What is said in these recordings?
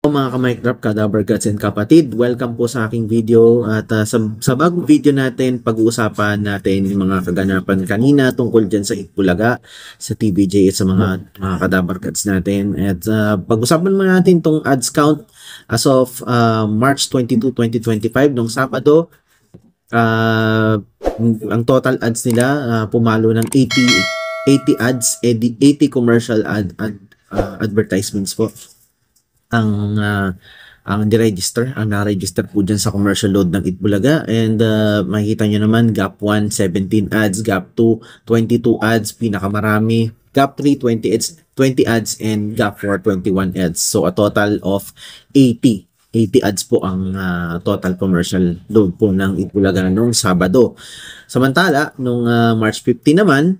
Mga ka-Minecraft, ka-Dabber and kapatid, welcome po sa aking video at sa bagong video natin, pag-uusapan natin yung mga kaganapan kanina tungkol dyan sa Itbulaga, sa TVJ at sa mga ka-Dabber natin at pag-usapan mo natin tong ads count as of March 22, 2025 nung Sabado. Ang total ads nila pumalo ng 80 ads, 80 commercial advertisements po ang di-register, ang na-register po dyan sa commercial load ng Itbulaga. And makikita nyo naman, Gap 1, 17 ads, Gap 2, 22 ads, pinakamarami, Gap 3, 20 ads, and Gap 4, 21 ads. So a total of 80 ads po ang total commercial load po ng Itbulaga noong Sabado. Samantala, nung March 15 naman,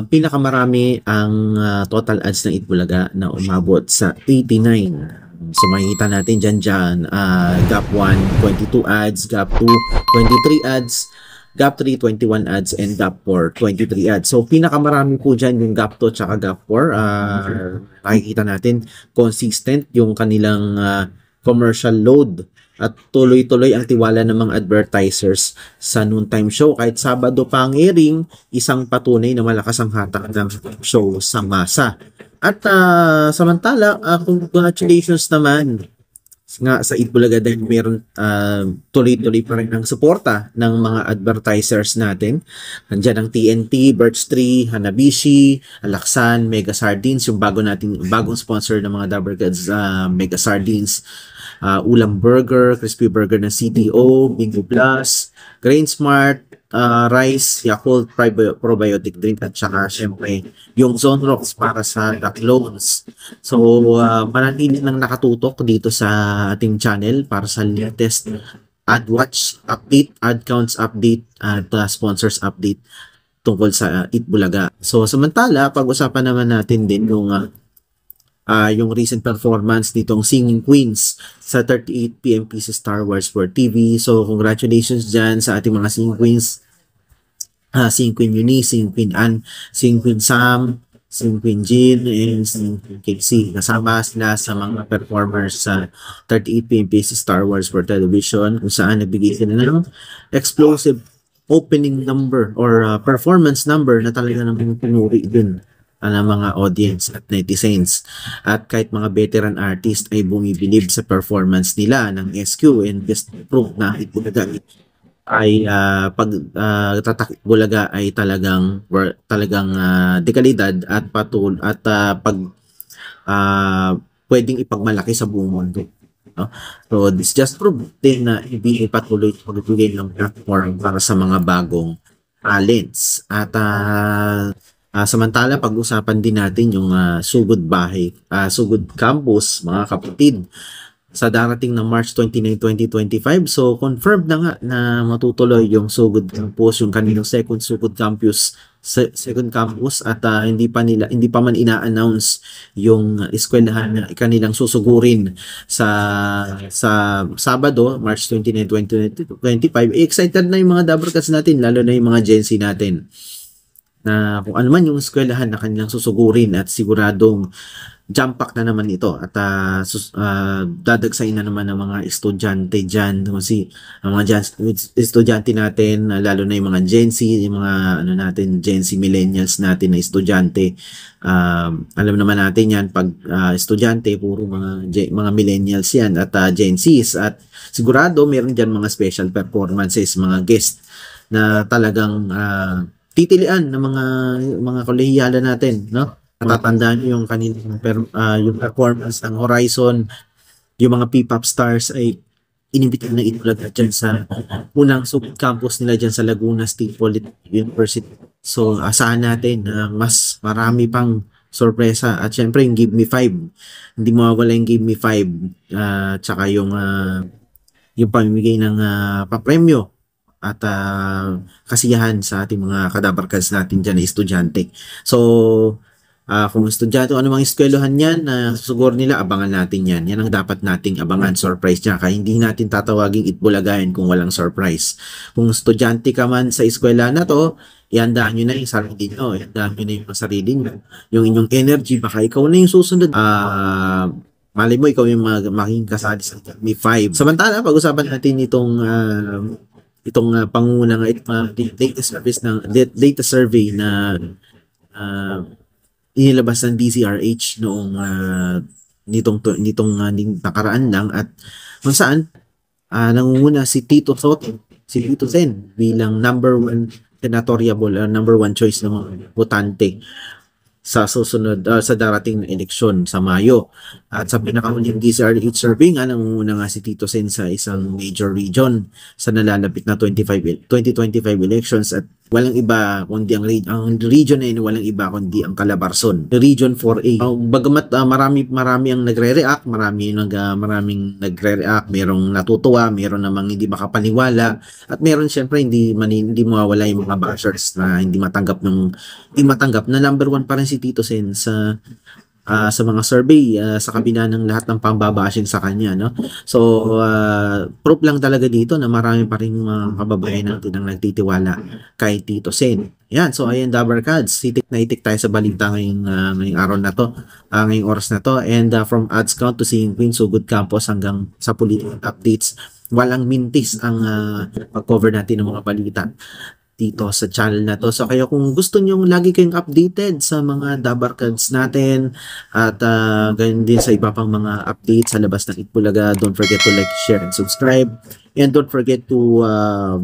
pinakamarami ang total ads ng Itbulaga na umabot sa 89. So makikita natin dyan, Gap 1, 22 ads, Gap 2, 23 ads, Gap 3, 21 ads, and Gap 4, 23 ads. So pinakamarami po dyan yung Gap 2 tsaka Gap 4. Makikita natin consistent yung kanilang commercial load. At tuloy-tuloy ang tiwala ng mga advertisers sa noontime show. Kahit Sabado pa ang airing, isang patunay na malakas ang hatak ng show sa masa. At samantala, congratulations naman nga sa Itbulaga dahil meron tuloy-tuloy pa rin ang suporta ng mga advertisers natin. Nandiyan ang TNT, Birch Tree, Hanabishi, Alaksan, Mega Sardines, yung bagong sponsor ng mga Dabber Gods, Mega Sardines, Ulam Burger, Crispy Burger ng CTO, Bingo Plus, Grain Smart, Rice, Yakult Probiotic Drink, at saka syempre yung Zone Rocks para sa duck loans. So manatili nang nakatutok dito sa ating channel para sa latest AdWatch update, ad counts update, at sponsors update tungkol sa Itbulaga. So samantala, pag-usapan naman natin din yung recent performance nitong Singing Queens sa 38 PM sa Star Wars for TV. So congratulations dyan sa ating mga Singing Queens, Singing Queen Eunice, Singing Queen Anne, Singing Queen Sam, Singing Queen Jean, and Singing Queen Casey. Kasama sila sa mga performers sa 38 PM sa Star Wars for Television, kung saan nagbigay sila ng explosive opening number or performance number na talaga namang pinuri din ng mga audience at netizens. At kahit mga veteran artist ay bumibilib sa performance nila ng SQ, and just prove na Itbulaga ay Itbulaga ay talagang dekalidad at pwedeng ipagmalaki sa buong mundo. No? So this just prove din na PBA patuloy pagbibigay ng platform para sa mga bagong talents. At samantala, pag-usapan din natin yung Sugod Bahay, Sugod Campus, mga kapatid, sa darating ng March 29, 2025. So, confirmed na nga na matutuloy yung Sugod Campus, yung kanilang second campus, at hindi pa man ina-announce yung eskwelahan na kanilang susugurin sa Sabado, March 29, 2025. Excited na yung mga Dabber Cats natin, lalo na yung mga Gen Z natin, na kung ano man yung eskwelahan na kanilang susugurin, at siguradong jump pack na naman ito, at dadagsain na naman ng mga estudyante dyan, kasi ang mga estudyante natin, lalo na yung mga Gen Z, yung mga Gen Z millennials natin na estudyante, alam naman natin yan, pag estudyante, puro mga millennials yan, at Gen Zs, at sigurado meron dyan mga special performances, mga guest na talagang titilian ng mga kolehiyala natin, no? Natatandaan niyo yung kanilang yung performance ng Horizon, yung mga P-pop stars ay inimbitahan ng Itbulaga dyan sa unang Sugod Campus nila dyan sa Laguna State University. So asahan natin na mas marami pang sorpresa, at syempre yung Give Me 5, hindi mawawala yung Give Me 5, tsaka yung pamimigay ng papremyo at kasiyahan sa ating mga Dabber Cats natin dyan na estudyante. So kung estudyante, ano mang eskwelahan yan na susugur nila, abangan natin yan. Yan ang dapat nating abangan, surprise niya. Kaya hindi natin tatawaging Itbulagayan kung walang surprise. Kung estudyante ka man sa eskwela na to, ihandaan nyo na yung sarili nyo. Ihandaan nyo na yung sarili nyo. Yung inyong energy, baka ikaw na yung susunod. Malay mo, ikaw yung maging kasali sa Academy 5. Samantala, pag-usapan natin itong pangunang data service ng data survey na inilabas ng DZRH noong nitong nakaraan lang, at kung saan nangunguna si Tito Soto, si Tito Sen bilang number 1 senatoriable, number 1 choice ng mga botante sa susunod sa darating na eleksyon sa Mayo. At sa pinakahuling DZRH survey nga, nangunguna nga si Tito Sen sa isang major region sa nalalapit na 2025 elections, at walang iba kundi ang region na yun, walang iba kundi ang Calabarzon, Region 4A. Bagamat marami ang nagre-react, maraming nagre-react, merong natutuwa, meron namang hindi makapaniwala, at meron syempre hindi mawawala yung mga bashers na hindi matanggap na number 1 pa rin si Tito Sen sa mga survey, sa kabila ng lahat ng pambabashing sa kanya, no? So proof lang talaga dito na marami pa rin mga kababayan natin ang nagtitiwala kay Tito Sen. Yan, so ayan, Dabarkads, itik na itik tayo sa balita ngayong araw na to, ngayong oras na to, and from ads count to seeing Queen Sugod Campos hanggang sa political updates, walang mintis ang pag-cover natin ng mga balita dito sa channel na to. So kaya kung gusto nyo lagi kayong updated sa mga Dabarkads natin, at ganyan din sa iba pang mga updates sa labas ng Itbulaga, don't forget to like, share, and subscribe. And don't forget to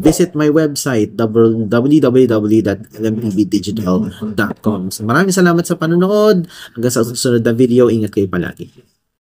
visit my website, www.lmpbdigital.com. So maraming salamat sa panonood. Hanggang sa susunod na video, ingat kayo palagi.